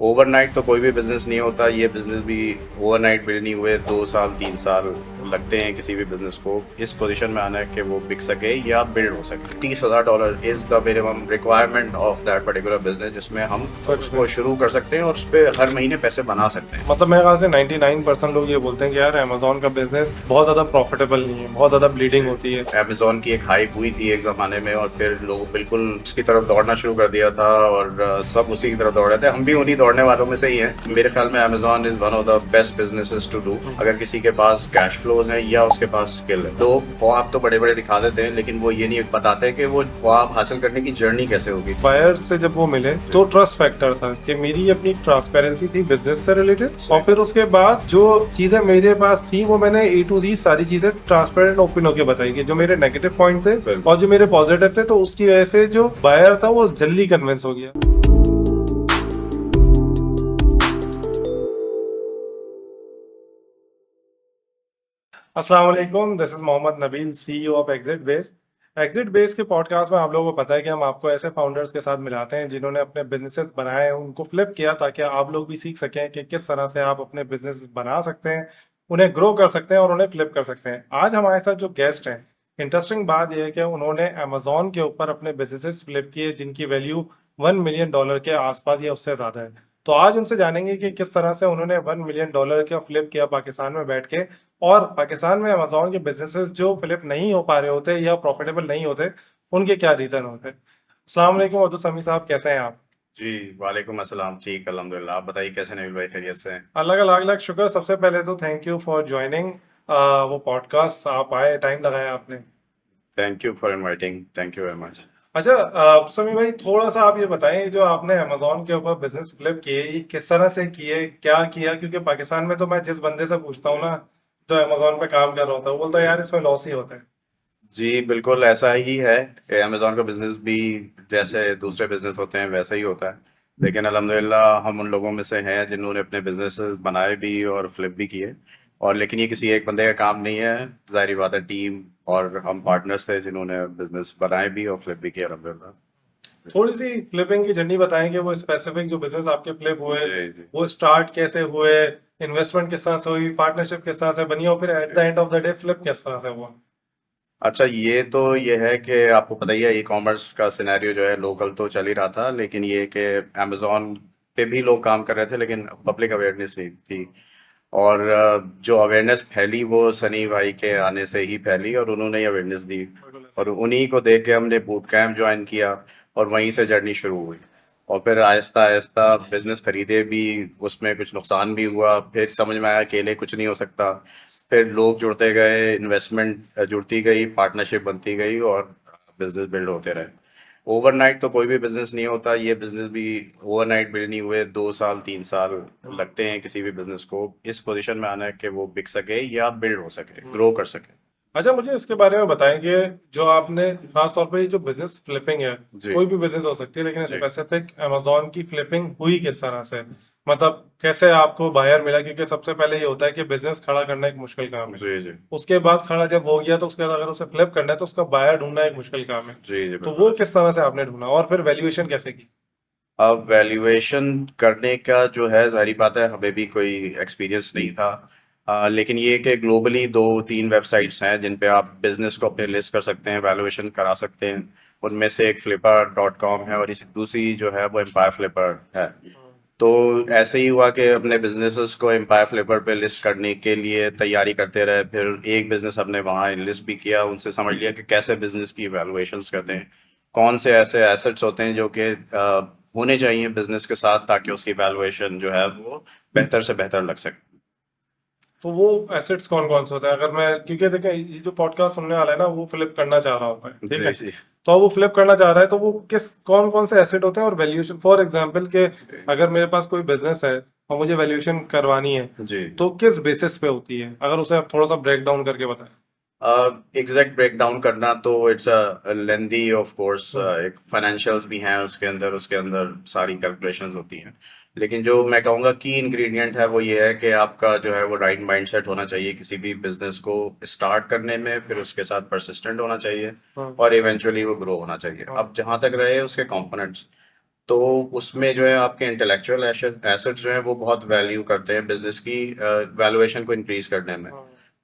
Overnight तो कोई भी बिजनेस नहीं होता। ये बिजनेस भी ओवरनाइट बिल्ड नहीं हुए, 2 साल 3 साल लगते हैं किसी भी बिजनेस को इस पोजीशन में आना है कि वो बिक सके या बिल्ड हो सके। $30,000 is the minimum requirement of that particular business, जिसमें हम उसको शुरू कर सकते हैं और उस पर हर महीने पैसे बना सकते हैं। मतलब मेरे ख्याल से 99% लोग ये बोलते हैं कि यार अमेजोन का बिजनेस बहुत ज्यादा प्रॉफिटेबल नहीं है, बहुत ज्यादा ब्लीडिंग होती है। अमेजोन की एक हाइप हुई थी एक जमाने में और फिर लोग बिल्कुल उसकी तरफ दौड़ना शुरू कर दिया था और सब उसी की तरफ दौड़ रहे थे। हम भी उन्हीं दौड़ने वालों में से ही हैं। मेरे ख्याल में Amazon is one of the best businesses to do अगर किसी के पास कैश फ्लोज हैं या उसके पास स्किल है। लोग ख्वाब तो बड़े बड़े दिखा देते हैं, लेकिन वो ये नहीं बताते कि वो ख्वाब हासिल करने की जर्नी कैसे होगी। बायर से जब वो मिले तो ट्रस्ट फैक्टर था कि मेरी अपनी ट्रांसपेरेंसी थी बिजनेस से रिलेटेड, और फिर उसके बाद जो चीजें मेरे पास थी वो मैंने ए टू जी सारी चीजें ट्रांसपेरेंट ओपन होकर बताई कि जो मेरे नेगेटिव पॉइंट थे और जो मेरे पॉजिटिव थे, तो उसकी वजह से जो बायर था वो जल्दी कन्विंस हो गया। अस्सलाम वालेकुम, this is Mohammad Nabeel, CEO of exit base. Exit base के पॉडकास्ट में आप लोगों को पता है कि हम आपको ऐसे फाउंडर्स के साथ मिलाते हैं जिन्होंने अपने बिजनेसेस बनाए हैं, उनको फ्लिप किया, ताकि आप लोग भी सीख सकें कि किस तरह से आप अपने बिजनेस बना सकते हैं, उन्हें ग्रो कर सकते हैं और उन्हें फ्लिप कर सकते हैं। आज हमारे साथ जो गेस्ट हैं, इंटरेस्टिंग बात यह है कि उन्होंने अमेजोन के ऊपर अपने बिजनेसेस फ्लिप किए जिनकी वैल्यू $1 मिलियन के आसपास या उससे ज्यादा है। तो आज उनसे जानेंगे कि किस तरह से उन्होंने $1 मिलियन का फ्लिप किया पाकिस्तान में बैठ के, और पाकिस्तान में अमेजोन के बिजनेसेस जो फ्लिप नहीं हो पा रहे होते या प्रॉफिटेबल नहीं होते, उनके क्या रीजन होते हैं। अस्सलाम वालेकुम अब्दुल समी साहब, कैसे हैं आप? जी, वालेकुम अस्सलाम। ठीक, अल्हम्दुलिल्लाह। आप बताइए कैसे नबील भाई, खैरियत से हैं? अलग अलग अलग शुक्र। सबसे पहले तो थैंक यू फॉर ज्वाइनिंग वो पॉडकास्ट, आप आए, टाइम लगाया आपने। Thank you for inviting, thank you very much. अच्छा, समी भाई, थोड़ा सा आप ये बताएं, जो आपने अमेजोन के ऊपर बिजनेस फ्लिप किए, ये किस तरह से किए, क्या किया? क्योंकि पाकिस्तान में तो मैं जिस बंदे से पूछता हूँ ना, जो अमेजोन पे काम कर रहा होता है, वो बोलता है यार इसमें लॉस ही होता है। जी, बिल्कुल ऐसा ही है। अमेज़न का बिज़नेस भी जैसे दूसरे बिज़नेस होते हैं वैसा ही होता है। लेकिन अल्हम्दुलिल्लाह हम उन लोगों में से हैं जिन्होंने अपने बिज़नेस बनाए भी और फ्लिप भी किए। और लेकिन ये किसी एक बंदे का काम नहीं है, ज़ाहिर बात है। टीम और हम पार्टनर्स थे जिन्होंने बिज़नेस बनाए भी और फ्लिप भी किया अल्हम्दुलिल्लाह। थोड़ी सी फ्लिपिंग की जर्नी बताएंगे, वो स्पेसिफिक जो बिजनेस आपके फ्लिप हुए, जी, जी। वो स्टार्ट कैसे हुए, इन्वेस्टमेंट किस तरह से हुई, पार्टनरशिप किस तरह से बनी, और फिर at the end of the day flip किस तरह से हुआ। अच्छा, ये है कि आपको पता ही है, ई-कॉमर्स का सिनेरियो जो है लोकल तो चल ही रहा था, लेकिन ये कि अमेज़न पे भी लोग काम कर रहे थे, लेकिन पब्लिक अवेयरनेस नहीं थी। और जो अवेयरनेस फैली वो सनी भाई के आने से ही फैली और उन्होंने ही अवेयरनेस दी। बिल्कुल ऐसे और ही। उन्हीं को देख के हमने बूट कैंप ज्वाइन किया और वहीं से जर्नी शुरू हुई। और फिर आहिस्ता आहिस्ता बिजनेस खरीदे भी, उसमें कुछ नुकसान भी हुआ। फिर समझ में आया अकेले कुछ नहीं हो सकता। फिर लोग जुड़ते गए, इन्वेस्टमेंट जुड़ती गई, पार्टनरशिप बनती गई और बिजनेस बिल्ड होते रहे। ओवरनाइट तो कोई भी बिजनेस नहीं होता। ये बिजनेस भी ओवरनाइट बिल्ड नहीं हुए, 2 साल 3 साल लगते हैं किसी भी बिजनेस को इस पोजीशन में आना है कि वो बिक सके या बिल्ड हो सके, ग्रो कर सके। अच्छा, मुझे इसके बारे में बताएंगे, जो आपने खास तौर पे ये जो बिजनेस फ्लिपिंग है, जी, कोई भी बिजनेस हो सकती है, लेकिन जी, स्पेसिफिक अमेजोन की फ्लिपिंग हुई किस तरह से? मतलब कैसे आपको बायर मिला? क्योंकि सबसे पहले ये होता है कि बिजनेस खड़ा करना एक मुश्किल काम है, जी, जी, उसके बाद खड़ा जब हो गया तो उसके बाद अगर उसे फ्लिप करना है तो उसका बायर ढूंढना एक मुश्किल काम है। जी, जी, तो बिल्कुल वो ऐसा। किस तरह से आपने ढूंढा और फिर वैल्यूएशन कैसे की? अब वैल्यूएशन करने का जो है, जाहिर बात है हमें भी कोई एक्सपीरियंस नहीं था। लेकिन ये कि ग्लोबली 2-3 वेबसाइट्स हैं जिन पे आप बिजनेस को अपने लिस्ट कर सकते हैं, वैल्यूएशन करा सकते हैं। उनमें से एक flipper.com है और इसी दूसरी जो है वो एम्पायर फ्लिपर है। तो ऐसे ही हुआ कि अपने बिजनेसेस को एम्पायर फ्लिपर पे लिस्ट करने के लिए तैयारी करते रहे। फिर एक बिजनेस हमने वहाँ लिस्ट भी किया, उनसे समझ लिया कि कैसे बिजनेस की वैल्यूएशंस करते हैं, कौन से ऐसे एसेट्स होते हैं जो कि होने चाहिए बिजनेस के साथ ताकि उसकी वैल्यूएशन जो है वो बेहतर से बेहतर लग सके। तो वो एसेट्स कौन कौन से होते हैं? अगर मैं, क्योंकि देखिए ये जो पॉडकास्ट सुनने वाला है ना, वो फ्लिप करना चाह रहा होता है, ठीक है? जी, जी, तो अब वो फ्लिप करना चाह रहा है, तो वो किस कौन कौन से एसेट होते हैं और वैल्यूएशन, फॉर एग्जांपल के, अगर मेरे पास कोई बिजनेस है और मुझे वैल्यूएशन करवानी है, जी। तो किस बेसिस पे होती है? अगर उसे आप थोड़ा सा ब्रेक डाउन करके बताएं। एग्जैक्ट ब्रेक डाउन करना तो it's a lengthy of course. Hmm. एक फाइनेंशियल्स भी हैं उसके अंदर सारी कैलकुलेशंस होती हैं। लेकिन जो मैं कहूँगा की इंग्रेडिएंट है वो ये है कि आपका जो है वो राइट माइंडसेट होना चाहिए किसी भी बिजनेस को स्टार्ट करने में, फिर उसके साथ परसिस्टेंट होना चाहिए हम्म। और इवेंचुअली वो ग्रो होना चाहिए। हम्म। अब जहाँ तक रहे उसके कंपोनेंट्स, तो उसमें जो है आपके इंटेलेक्चुअल एसेट जो है वो बहुत वैल्यू करते हैं बिजनेस की वैल्यूएशन को इंक्रीज करने में।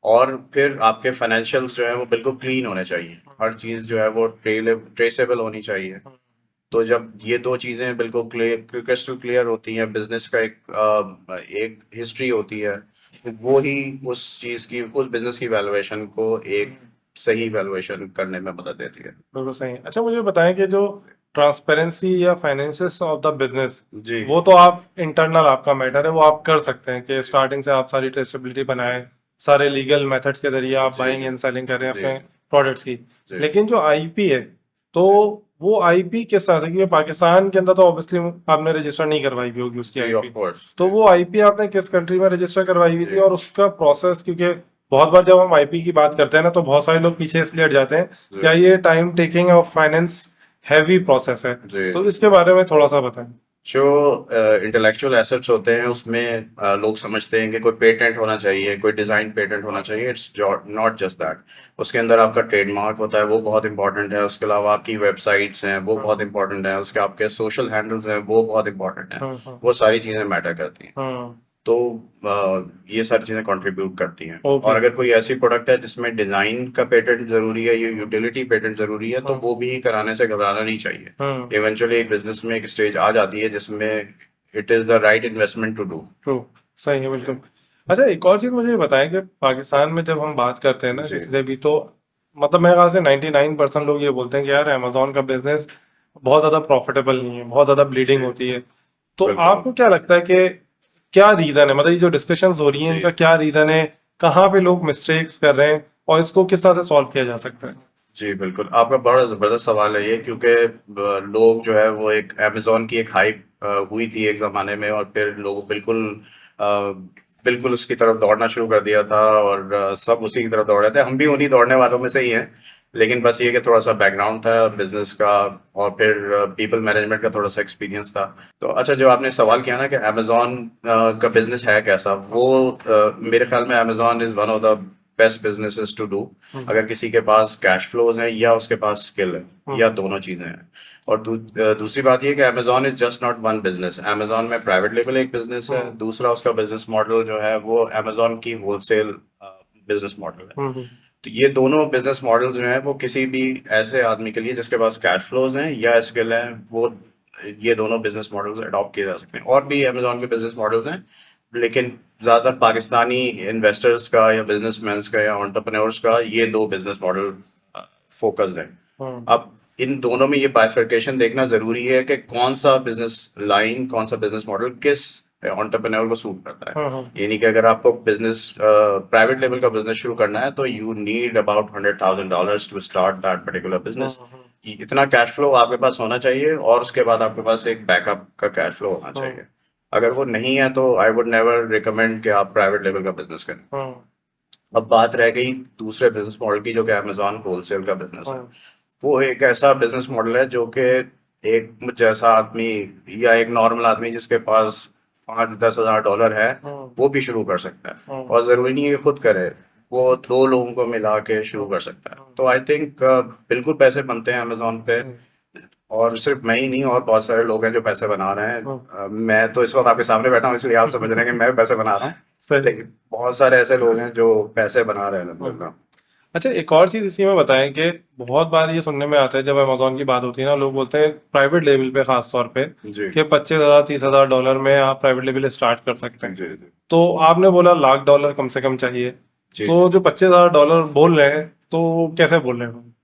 और फिर आपके फाइनेंशियल्स जो है वो बिल्कुल क्लीन होने चाहिए, हर चीज़ जो है वो ट्रेसेबल होनी चाहिए। तो जब ये दो चीज़ें बिल्कुल क्रिस्टल क्लियर होती हैं, बिजनेस का एक हिस्ट्री होती है, तो वो ही उस चीज़ की, उस बिजनेस की वैल्यूएशन को एक सही वैल्यूएशन करने में मदद देती है। बिल्कुल सही। अच्छा, मुझे बताएं कि जो ट्रांसपेरेंसी या फाइनेंसिस ऑफ द बिजनेस, जी वो तो आप इंटरनल, आपका मैटर है, वो आप कर सकते हैं कि स्टार्टिंग से आप सारी ट्रेसेबिलिटी बनाएं, सारे लीगल मेथड्स के जरिए आप जी बाइंग जी एंड सेलिंग करें जी अपने प्रोडक्ट्स की। जी लेकिन जो आईपी है, तो जी वो आईपी किस तरह से, क्योंकि पाकिस्तान के अंदर तो ऑब्वियसली आपने रजिस्टर नहीं करवाई हुई होगी उसकी जी आईपी, ऑफ कोर्स तो जी वो आईपी आपने किस कंट्री में रजिस्टर करवाई हुई थी जी और उसका प्रोसेस, क्योंकि बहुत बार जब हम आईपी की बात करते हैं ना, तो बहुत सारे लोग पीछे इसलिए हट जाते हैं, जी क्या ये टाइम टेकिंग और फाइनेंस हैवी प्रोसेस है, जी तो इसके बारे में थोड़ा सा बताएं। जो इंटेलेक्चुअल एसेट्स होते हैं उसमें लोग समझते हैं कि कोई पेटेंट होना चाहिए, कोई डिज़ाइन पेटेंट होना चाहिए। It's not just that. उसके अंदर आपका ट्रेडमार्क होता है, वो बहुत इंपॉर्टेंट है। उसके अलावा आपकी वेबसाइट्स हैं, वो बहुत इंपॉर्टेंट है। उसके आपके सोशल हैंडल्स हैं, वो बहुत इंपॉर्टेंट हैं। हम्म। वो सारी चीज़ें मैटर करती हैं। हम्म। तो ये सारी चीज़ें कंट्रीब्यूट करती हैं। और ओके। अगर कोई ऐसी प्रोडक्ट है जिसमें डिज़ाइन का पेटेंट ज़रूरी है, ये यूटिलिटी पेटेंट ज़रूरी है, तो हम्म। वो भी कराने से घबराना नहीं चाहिए। हम्म। इवेंचुअली एक बिजनेस में एक स्टेज आ जाती है जिसमें it is the right investment to do. True. सही है, बिल्कुल। अच्छा, एक और चीज मुझे ये बताएं कि पाकिस्तान में जब हम बात करते हैं ना जी किसी से भी, तो मतलब मेरे ख्याल से 99% लोग ये बोलते हैं कि यार अमेजोन का बिजनेस बहुत ज्यादा प्रॉफिटेबल नहीं है, बहुत ज्यादा ब्लीडिंग जी होती है। तो बिल्कुल आपको क्या लगता है कि क्या रीजन है, मतलब ये जो डिस्कशंस हो रही हैं जी इनका क्या रीजन है, कहाँ पे लोग मिस्टेक्स कर रहे हैं और इसको किस तरह से सॉल्व किया जा सकता है? जी बिल्कुल, आपका बड़ा ज़बरदस्त सवाल है ये, क्योंकि लोग जो है वो एक अमेज़न की एक हाइप हुई थी एक ज़माने में, और फिर लोग अ, बिल्कुल उसकी तरफ दौड़ना शुरू कर दिया था, और सब उसी की तरफ दौड़ रहे थे। हम भी उन्हीं दौड़ने वालों में से ही हैं। लेकिन बस ये कि थोड़ा सा बैकग्राउंड था बिजनेस का, और फिर पीपल मैनेजमेंट का थोड़ा सा एक्सपीरियंस था। तो अच्छा, जो आपने सवाल किया ना कि अमेज़न का बिजनेस है कैसा, वो मेरे ख्याल में Amazon is one of the best businesses to do, hmm. अगर किसी के पास कैश फ्लोज हैं या उसके पास स्किल है, या हम्म। दोनों चीजें हैं। और दूसरी बात ये कि Amazon is just not one business. Amazon में प्राइवेट लेवल एक बिजनेस है, हम्म। दूसरा उसका बिजनेस मॉडल जो है वो अमेजोन की होलसेल बिजनेस मॉडल है। हम्म। तो ये दोनों बिजनेस मॉडल जो है वो किसी भी ऐसे आदमी के लिए जिसके पास कैश फ्लोज हैं या स्किल है, वो ये दोनों बिजनेस मॉडल्स अडॉप्ट किए जा सकते हैं। और भी अमेजोन के बिजनेस मॉडल्स हैं, लेकिन ज्यादातर पाकिस्तानी इन्वेस्टर्स का या बिजनेसमैन का या एंटरप्रेन्योर्स का ये दो बिजनेस मॉडल फोकस्ड है। हम्म। अब इन दोनों में ये बाइफर्केशन देखना जरूरी है कि कौन सा बिजनेस लाइन, कौन सा बिजनेस मॉडल किस एंटरप्रेन्योर को सूट करता है। हम्म। यानी कि अगर आपको बिजनेस प्राइवेट लेवल का बिजनेस शुरू करना है, तो you need about $100,000 to start that particular business. Hmm. इतना कैश फ्लो आपके पास होना चाहिए, और उसके बाद आपके पास एक बैकअप का कैश फ्लो होना हम्म। चाहिए। अगर वो नहीं है तो आई वुड नेवर रिकमेंड कि आप प्राइवेट लेवल का बिजनेस करें। हम्म। अब बात रह गई दूसरे बिजनेस मॉडल की, जो कि अमेजोन होलसेल का बिजनेस है। हम्म। वो एक ऐसा बिजनेस मॉडल है जो कि एक मुझ जैसा आदमी या एक नॉर्मल आदमी जिसके पास 5-10 हज़ार डॉलर है, हम्म। वो भी शुरू कर सकता है। हम्म। और ज़रूरी नहीं है कि खुद करे, वो दो लोगों को मिला के शुरू हम्म। कर सकता है। तो आई थिंक बिल्कुल पैसे बनते हैं अमेजोन पे। हम्म। और सिर्फ मैं ही नहीं, और बहुत सारे लोग हैं जो पैसे बना रहे हैं। हम्म। मैं तो इस वक्त आपके सामने बैठा हूँ, इसलिए आप समझ रहे हैं कि मैं पैसे बना रहा हूँ। सही। लेकिन बहुत सारे ऐसे लोग हैं जो पैसे बना रहे हैं हम्म। अलहमदुलिल्लाह। अच्छा, एक और चीज इसी में बताएं कि बहुत बार ये सुनने में आता है जब अमेजोन की बात होती है ना, लोग बोलते हैं प्राइवेट लेवल पे खास तौर पे जी कि 25,000 30,000 डॉलर में आप प्राइवेट लेवल स्टार्ट कर सकते हैं। जी जी तो आपने बोला $1,00,000 कम से कम चाहिए, जी तो जो $25,000 बोल रहे हैं, तो कैसे बोल रहे हैं?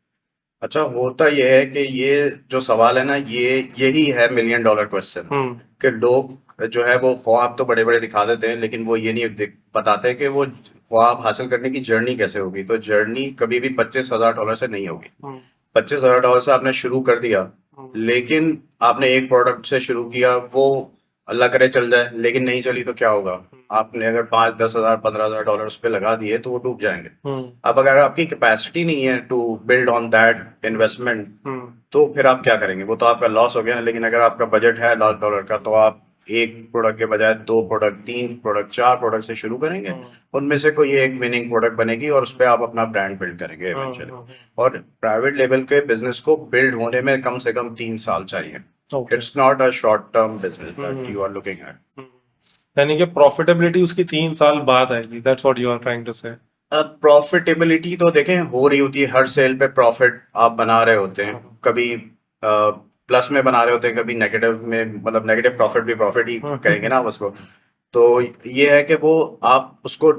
अच्छा, होता यह है कि ये जो सवाल है ना, यही है मिलियन डॉलर क्वेश्चन। हम्म। कि लोग जो है वो ख्वाब तो बड़े बड़े दिखा देते हैं, लेकिन वो ये नहीं बताते कि वो ख्वाब हासिल करने की जर्नी कैसे होगी। तो जर्नी कभी भी $25,000 से नहीं होगी। हम्म। $25,000 से आपने शुरू कर दिया, हम्म। लेकिन आपने एक प्रोडक्ट से शुरू किया, वो अल्लाह करे चल जाए, लेकिन नहीं चली तो क्या होगा? आपने अगर 5-10 हज़ार $15,000 उस पे लगा दिए तो वो डूब जाएंगे। हम्म। अब अगर आपकी कैपेसिटी नहीं है to build on that investment, hmm. तो फिर आप क्या करेंगे? वो तो आपका लॉस हो गया ना। लेकिन अगर आपका बजट है $1,00,000 का, तो आप एक प्रोडक्ट के बजाय दो प्रोडक्ट, तीन प्रोडक्ट, चार प्रोडक्ट से शुरू करेंगे। हम्म। उनमें से कोई एक विनिंग प्रोडक्ट बनेगी, और उस पर आप अपना ब्रांड बिल्ड करेंगे हम्म। इवेंचुअली। और प्राइवेट लेवल के बिजनेस को बिल्ड होने में कम से कम 3 साल चाहिए। Okay. It's not a short-term business that you are looking at. यानी कि प्रॉफिटेबिलिटी उसकी 3 साल बाद आएगी, that's what you are trying to से। प्रॉफिटेबिलिटी तो देखें हो रही होती है, हर सेल पे प्रॉफिट आप बना रहे होते हैं, कभी प्लस में बना रहे होते हैं, कभी नेगेटिव में, मतलब नेगेटिव प्रॉफिट भी प्रॉफिट ही कहेंगे ना आप उसको। तो ये है कि वो आप उसको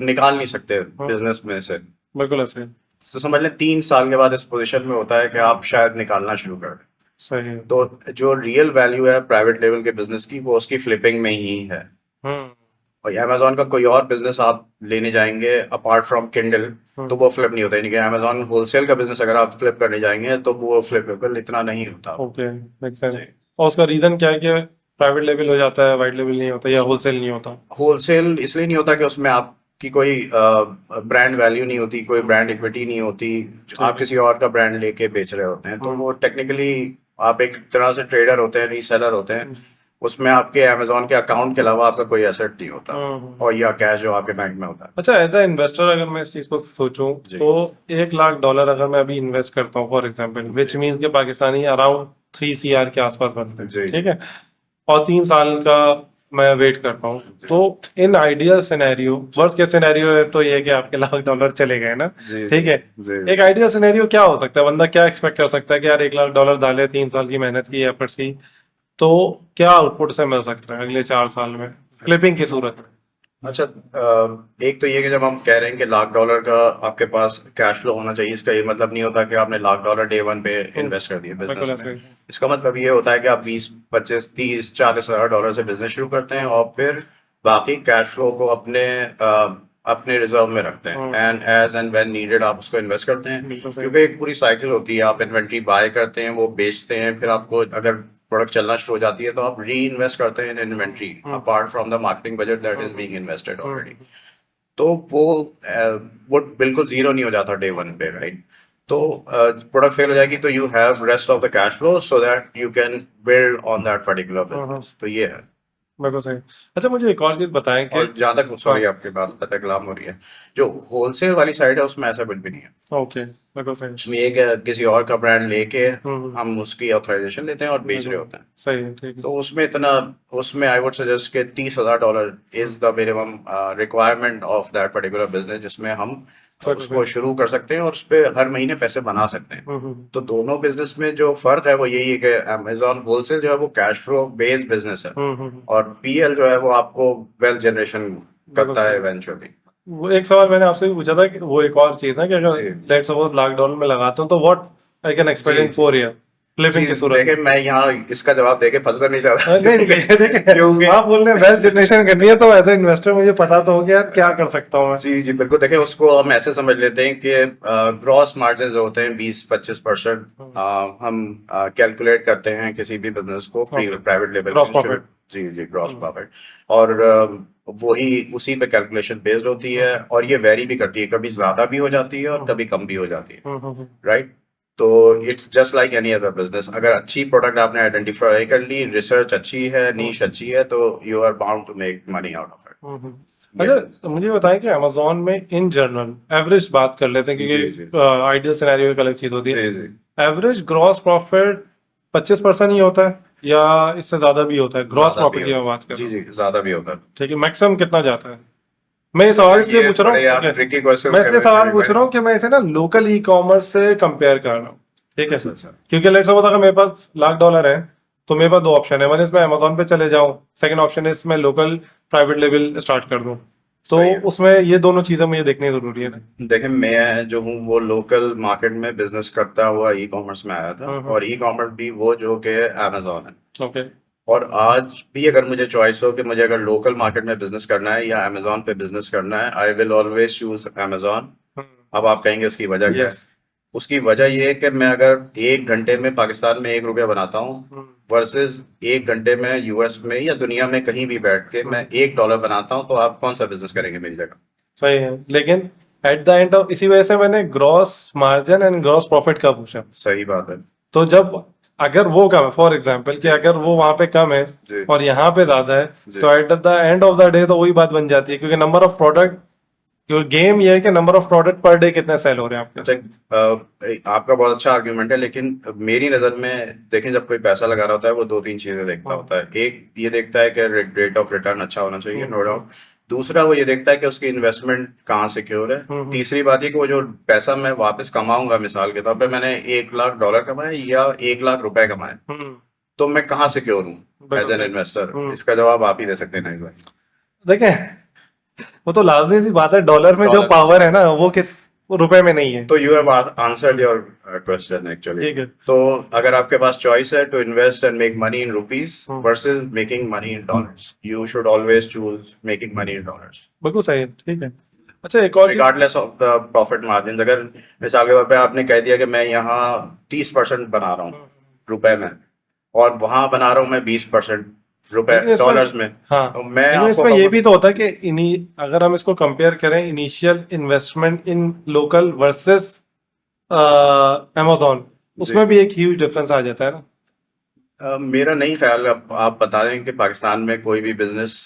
निकाल नहीं सकते बिजनेस में से। बिल्कुल ऐसे। तो समझ लें 3 साल के बाद इस पोजीशन में होता है कि आप शायद निकालना शुरू कर दें। सही है। तो जो रियल वैल्यू है प्राइवेट लेवल के बिजनेस की, वो उसकी फ्लिपिंग में ही है। और अमेजोन का कोई और बिजनेस आप लेने जाएंगे अपार्ट फ्रॉम किंडल, तो वो फ्लिप नहीं होता। यानी कि अमेजोन होलसेल का बिजनेस अगर आप फ्लिप करने जाएंगे तो वो फ्लिपेबल इतना नहीं होता। Okay, make sense. और उसका रीजन क्या है कि प्राइवेट लेवल हो जाता है, वाइट लेवल नहीं होता या होलसेल नहीं होता? होलसेल इसलिए नहीं होता कि उसमें आपकी कोई ब्रांड वैल्यू नहीं होती, कोई ब्रांड इक्विटी नहीं होती। आप किसी और का ब्रांड लेके बेच रहे होते हैं, तो वो टेक्निकली आप एक तरह से ट्रेडर होते हैं, रीसेलर होते हैं। उसमें आपके अमेजोन के अकाउंट के अलावा आपका कोई एसेट नहीं होता, और या कैश जो आपके बैंक में होता है। अच्छा, एज अ इन्वेस्टर अगर मैं इस चीज को सोचूं तो $1 लाख अगर मैं अभी इन्वेस्ट करता हूँ फॉर एग्जांपल, विच मीन के पाकिस्तानी अराउंड 3 CR के आसपास बनते हैं, ठीक है, और 3 साल का मैं वेट करता हूँ, तो in ideal scenario, worst case scenario है तो ये है कि आपके $1 लाख चले गए ना, ठीक है। एक आइडियल सिनेरियो क्या हो सकता है? बंदा क्या एक्सपेक्ट कर सकता है कि यार $1 लाख डाले, 3 साल की मेहनत की, एफर्ट्स की, तो क्या आउटपुट से मिल सकता है अगले 4 साल में फ्लिपिंग की सूरत में? अच्छा, एक तो ये कि जब हम कह रहे हैं कि $1 लाख का आपके पास कैश फ्लो होना चाहिए, इसका ये मतलब नहीं होता कि आपने $1 लाख डे वन पे इन्वेस्ट कर दिए बिजनेस में। इसका मतलब ये होता है कि आप 20, 25, 30, 40 हज़ार डॉलर से बिजनेस शुरू करते हैं और फिर बाकी कैश फ्लो को अपने रिजर्व में रखते हैं, and as and when needed आप उसको इन्वेस्ट करते हैं। क्योंकि एक पूरी साइकिल होती है, आप इन्वेंट्री बाय करते हैं, वो बेचते हैं, फिर आपको अगर प्रोडक्ट चलना शुरू हो जाती है तो आप री इन्वेस्ट करते हैं in inventory apart from the marketing budget that is being invested already. तो वो बिल्कुल जीरो नहीं हो जाता डे वन पे, राइट। तो प्रोडक्ट फेल हो जाएगी तो you have rest of the cash flow so that you can build on that particular business. तो ये है। बिल्कुल सही। अच्छा, मुझे एक और चीज बताएं कि और जहाँ तक, सॉरी आपकी बात पता गुलाम हो रही है, जो होलसेल वाली साइड है उसमें ऐसा कुछ भी नहीं है। ओके, बिल्कुल सही। उसमें एक किसी और का ब्रांड लेके हम उसकी ऑथराइजेशन लेते हैं और बेच रहे होते हैं। सही है, ठीक है। तो उसमें आई वुड सजेस्ट के $30,000 is the minimum requirement of that particular business, जिसमें हम उसको शुरू कर सकते हैं और उस पर हर महीने पैसे बना सकते हैं। तो दोनों बिजनेस में जो फर्क है वो यही है कि अमेजोन होलसेल जो है वो कैश फ्लो बेस्ड बिजनेस है, और पीएल जो है वो आपको वेल्थ जनरेशन करता है इवेंचुअली। वो एक सवाल मैंने आपसे भी पूछा था कि वो एक और चीज है कि अगर लेट सपोज $1 लाख में लगाता हूँ तो what I can expect in 4 year flipping की सूरत में? देखिए, मैं यहाँ इसका जवाब देके फंसना नहीं चाहता। नहीं, क्योंकि आप बोल रहे हैं वेल्थ जनरेशन करनी है, तो एज ए इन्वेस्टर मुझे पता तो हो गया यार क्या कर सकता हूँ मैं। जी बिल्कुल। देखिए, उसको हम ऐसे समझ लेते हैं कि ग्रॉस मार्जिन जो होते हैं 20-25% हम कैलकुलेट करते हैं किसी भी बिजनेस को प्राइवेट लेवल ग्रॉस प्रॉफिट। जी ग्रॉस प्रॉफिट। और वही उसी पे कैलकुलेशन बेस्ड होती है, और ये वेरी भी करती है, कभी ज्यादा भी हो जाती है और कभी कम भी हो जाती है, राइट। तो it's just like any other business. अगर अच्छी प्रोडक्ट आपने आइडेंटिफाई कर ली, रिसर्च अच्छी है, नीश अच्छी है, तो you are bound to make money out of it. अच्छा, मुझे बताएं कि अमेजोन में इन जनरल एवरेज बात कर लेते हैं, क्योंकि आइडियल सिनेरियो एक अलग चीज होती है। एवरेज ग्रॉस प्रॉफिट 25% ही होता है या इससे ज्यादा भी होता है? ग्रॉस प्रॉफिट की मैं बात कर रहा हूँ। जी ज्यादा भी होता है। ठीक है, मैक्सिमम कितना जाता है? मैं ये सवाल इसलिए पूछ रहा हूँ, मैं इसलिए सवाल पूछ रहा हूँ कि मैं इसे ना लोकल ई कॉमर्स से कंपेयर कर रहा हूँ, ठीक है। क्योंकि लेट्स सपोज अगर मेरे पास $1 लाख है तो मेरे पास 2 ऑप्शन है। वन इज मैं अमेजोन पे चले जाऊँ, सेकंड ऑप्शन इज मैं लोकल प्राइवेट लेवल स्टार्ट कर दूं। तो उसमें ये दोनों चीजें मुझे देखनी जरूरी है ना। देखिए, मैं जो हूँ वो लोकल मार्केट में बिजनेस करता हुआ ई कॉमर्स में आया था, और ई कॉमर्स भी वो जो कि अमेजोन है। ओके। और आज भी अगर मुझे चॉइस हो कि मुझे अगर लोकल मार्केट में बिजनेस करना है या अमेजोन पे बिजनेस करना है, I will always choose Amazon. अब आप कहेंगे उसकी वजह क्या है? उसकी वजह ये है कि मैं अगर 1 घंटे में पाकिस्तान में $1 बनाता हूँ वर्सेस 1 घंटे में यूएस में या दुनिया में कहीं भी बैठ के मैं $1 बनाता हूँ, तो आप कौन सा बिजनेस करेंगे मेरी जगह? सही है, लेकिन एट द एंड ऑफ, इसी वजह से मैंने gross margin and gross profit का पूछा। सही बात है। तो जब अगर वो कम है, फॉर एग्जाम्पल कि अगर वो वहां पे कम है और यहाँ पे ज्यादा है, तो at the end of the day तो वही बात बन जाती है, क्योंकि नंबर ऑफ प्रोडक्ट क्योंकि गेम ये है कि number of product per day कितने सेल हो रहे हैं आपके। अच्छा, आपका बहुत अच्छा आर्ग्यूमेंट है, लेकिन मेरी नज़र में देखें, जब कोई पैसा लगा रहा होता है वो दो तीन चीज़ें देखता होता है। एक ये देखता है कि रेट ऑफ रिटर्न अच्छा होना चाहिए, नो डाउट। दूसरा वो ये देखता है कि उसकी इन्वेस्टमेंट कहाँ सिक्योर है। तीसरी बात ये कि वो जो पैसा मैं वापस कमाऊंगा, मिसाल के तौर पे मैंने $1 लाख कमाए या $1 लाख कमाए, तो मैं कहाँ सिक्योर हूँ एज बिल्कुल एन सही। इन्वेस्टर? इसका जवाब आप ही दे सकते हैं नाइक भाई। देखें, वो तो लाजमी सी बात है, डॉलर में जो डॉलर पावर है ना वो किस वो रुपए में नहीं है। तो you have answered your question actually. ठीक है। तो अगर आपके पास चॉइस है to invest and make money in rupees hmm. Versus making money in dollars, you should always choose making money in dollars बिल्कुल सही है, ठीक है। अच्छा, एक और चीज, regardless of the profit margin. अगर मिसाल के तौर पे आपने कह दिया कि मैं यहाँ 30% बना रहा हूँ रुपए में, और वहां बना रहा हूँ मैं 20% रुपए लेकिन इसमें डॉलर्स में, हाँ, तो मैं लेकिन आपको इसमें ये कहूँगा भी तो होता है कि अगर हम इसको कंपेयर करें initial investment in local versus Amazon, जी। उसमें भी एक ह्यूज डिफरेंस आ जाता है ना। मेरा नहीं ख्याल, आप बता दें कि पाकिस्तान में कोई भी बिजनेस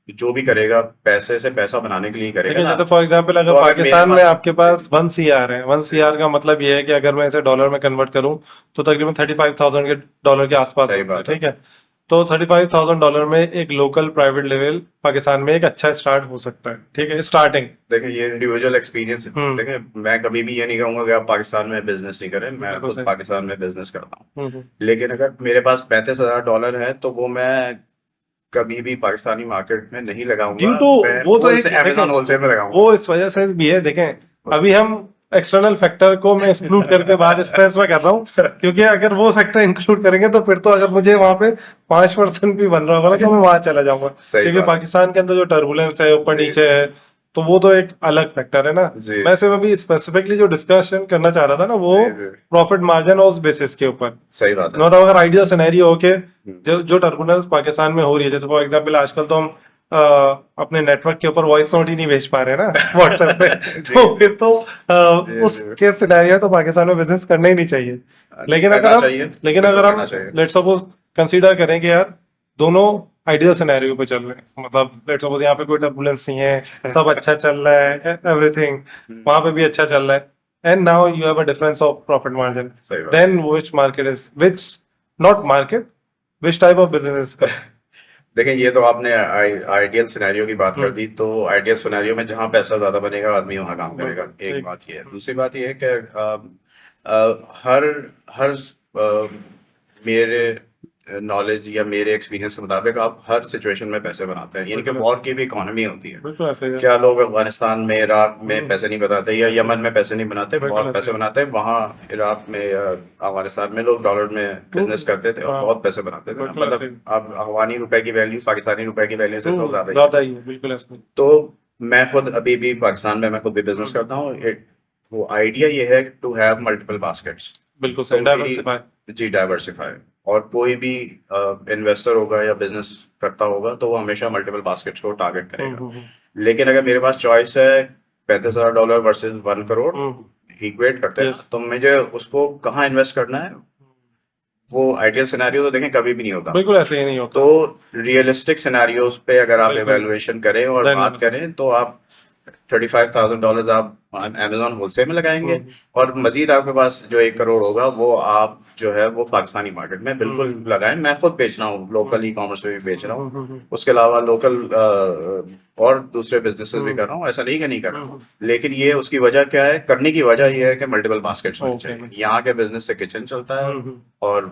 जो भी करेगा पैसे से पैसा बनाने के लिए ही करेगा देखिए, ना। जैसे फॉर एग्जांपल अगर तो अगर मेरे पाकिस्तान में पास आपके पास 1 CR है, 1 CR का मतलब ये है कि अगर मैं इसे डॉलर में कन्वर्ट करूं तो तकरीबन 35,000 के डॉलर के आसपास सही होता है, बात है। ठीक है। तो 35,000 डॉलर में एक लोकल प्राइवेट लेवल पाकिस्तान में एक अच्छा स्टार्ट हो सकता है, ठीक है, स्टार्टिंग। देखिए, ये इंडिविजुअल एक्सपीरियंस है। हम्म। देखिए, मैं कभी भी ये नहीं कहूंगा कि आप पाकिस्तान में बिजनेस नहीं करें, मैं बिल्कुल खुद सही। पाकिस्तान में बिजनेस करता हूँ। हम्म। लेकिन अगर मेरे पास $35,000 है तो वो मैं कभी भी पाकिस्तानी मार्केट में नहीं ड्यू लगाऊंगा, टू मैं वो तो एक होलसेल, देखें, अमेजोन होलसेल में लगाऊंगा। वो इस वजह से भी है, देखें अभी हम एक्सटर्नल फैक्टर को मैं एक्सक्लूड करके बाद स्ट्रेस में कर रहा हूँ, क्योंकि अगर वो फैक्टर इंक्लूड करेंगे तो फिर तो अगर मुझे वहां पे 5% भी बन रहा होगा ना तो मैं वहां चला जाऊंगा, सही क्योंकि बात। पाकिस्तान के अंदर जो टर्बुलेंस है, ऊपर जी नीचे है, तो वो तो एक अलग फैक्टर है ना। जी मैं सिर्फ अभी स्पेसिफिकली जो डिस्कशन करना चाह रहा था ना वो जी जी, प्रॉफिट मार्जिन और उस बेसिस के ऊपर, सही बात है। मतलब अगर आइडियल सिनेरियो हो के जो टर्बुलेंस पाकिस्तान में हो रही है, जैसे फॉर एग्जांपल आजकल तो हम अपने नेटवर्क के ऊपर वॉइस नोट ही नहीं भेज पा रहे ना व्हाट्सएप पे, जी तो फिर तो जी उस जी। केस सिनेरियो तो पाकिस्तान में बिजनेस करना ही नहीं चाहिए। नहीं लेकिन करना चाहिए, लेकिन बिल्कुल अगर हम करना चाहिए। लेट सपोज कंसीडर करें कि यार दोनों आइडियल सिनेरियो पे चल रहे हैं, मतलब लेट सपोज यहाँ पे कोई टर्बुलेंस नहीं है, सब अच्छा चल रहा है, एवरीथिंग वहां पे भी अच्छा चल रहा है, and now you have a difference of profit margin, सही बात। Then which market is which not market which type of business का। देखें, ये तो आपने आइडियल सिनेरियो की बात कर दी, तो आइडियल सिनेरियो में जहां पैसा ज्यादा बनेगा आदमी वहां काम करेगा। बिल्कुल एक ठीक। बात ये है। दूसरी बात ये है कि हर हर मेरे नॉलेज या मेरे एक्सपीरियंस के मुताबिक आप हर सिचुएशन में पैसे बनाते हैं, यानी कि बिल्कुल वॉर ऐसे की भी इकोनॉमी होती है। बिल्कुल ऐसे ही है। क्या लोग अफगानिस्तान में, इराक में हम्म, पैसे नहीं बनाते या यमन में पैसे नहीं बनाते? बिल्कुल बहुत ऐसे पैसे ही। बनाते हैं। वहाँ इराक में या अफगानिस्तान में लोग डॉलर में बिजनेस करते थे और हाँ, बहुत पैसे बनाते थे ना। बिल्कुल ऐसे मतलब ही। अब अफगानी रुपए की वैल्यू पाकिस्तानी रुपए की वैल्यू से तो ज्यादा ही है। ज्यादा ही है, बिल्कुल ऐसे ही। तो मैं खुद अभी भी पाकिस्तान में, मैं खुद भी बिजनेस करता हूँ। वो आइडिया ये है टू हैव मल्टीपल बास्केट्स। बिल्कुल तो सही, मेरी डाइवर्सिफाई। जी डाइवर्सिफाई, और कोई भी इन्वेस्टर होगा या बिजनेस करता होगा तो वो हमेशा मल्टीपल बास्केट्स को टारगेट करेगा। लेकिन अगर मेरे पास चॉइस है $35,000 वर्सेस 1 करोड़, इक्वेट करते हैं ना, यस। तो मुझे उसको कहाँ इन्वेस्ट करना है, वो आइडियल सिनेरियो तो देखें कभी भी नहीं होता। बिल्कुल ऐसे ही नहीं होता। तो रियलिस्टिक सिनेरियोज पे अगर आप बिल्कुल। एवेल्युएशन करें और देन बात करें तो आप $35,000 आप अमेजोन होलसेल में लगाएंगे, और मजीद आपके पास जो 1 करोड़ होगा वो आप जो है वो पाकिस्तानी मार्केट में बिल्कुल लगाएं। मैं खुद बेच रहा हूँ, लोकल ई कॉमर्स में भी बेच रहा हूँ, उसके अलावा लोकल और दूसरे बिजनेसेस भी कर रहा हूँ, ऐसा नहीं कि नहीं कर रहा हूँ। लेकिन ये उसकी वजह क्या है, करने की वजह ये है कि मल्टीपल बास्केट्स होनी चाहिए। यहाँ के बिजनेस से किचन चलता है और वहां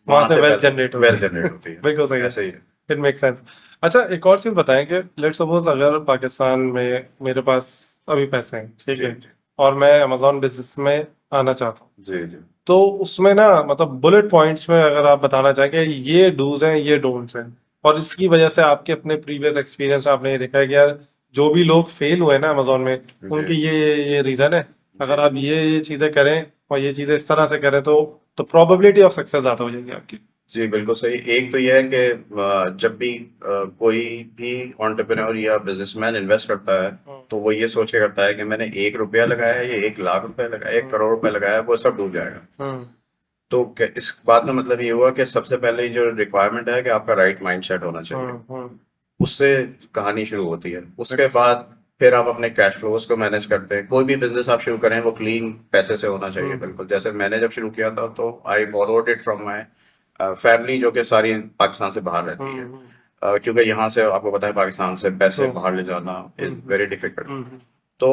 वहां से से वेल्थ जनरेट वेल्थ होती जनरेट है। होती है। बिल्कुल सही है, ऐसे ही है। It make sense. अच्छा, एक और चीज बताएं कि लेट्स सपोज अगर पाकिस्तान में मेरे पास अभी पैसे हैं, ठीक जी है, जी और मैं अमेजोन बिजनेस में आना चाहता हूँ, जी जी। तो उसमें ना मतलब बुलेट पॉइंट्स में अगर आप बताना चाहें कि ये डूज हैं, ये डोंट्स हैं, और इसकी वजह से आपके अपने प्रीवियस एक्सपीरियंस आपने ये देखा है कि यार जो भी लोग फेल हुए ना अमेजोन में, जी उनकी ये रीजन है, अगर जी आप ये चीजें करें और ये चीजें इस तरह से करें तो प्रोबेबिलिटी ऑफ सक्सेस ज्यादा हो जाएगी आपकी। जी, बिल्कुल सही। एक तो यह है कि जब भी कोई भी एंटरप्रेन्योर या बिजनेसमैन इन्वेस्ट करता है तो वो ये सोच के करता है कि मैंने $1 लगाया है, ये $1 लाख लगाया, $1 करोड़ लगाया, वो सब डूब जाएगा। तो इस बात का मतलब ये हुआ कि सबसे पहले जो रिक्वायरमेंट है कि आपका राइट माइंडसेट होना चाहिए, उससे कहानी शुरू होती है। उसके बाद फिर आप अपने कैश फ्लोज को मैनेज करते हैं। कोई भी बिजनेस आप शुरू करें वो क्लीन पैसे से होना चाहिए, बिल्कुल। जैसे मैंने जब शुरू किया था तो I borrowed it from my family, जो कि सारी पाकिस्तान से बाहर रहती है। क्योंकि यहाँ से आपको पता है पाकिस्तान से पैसे बाहर ले जाना इज वेरी डिफिकल्ट। तो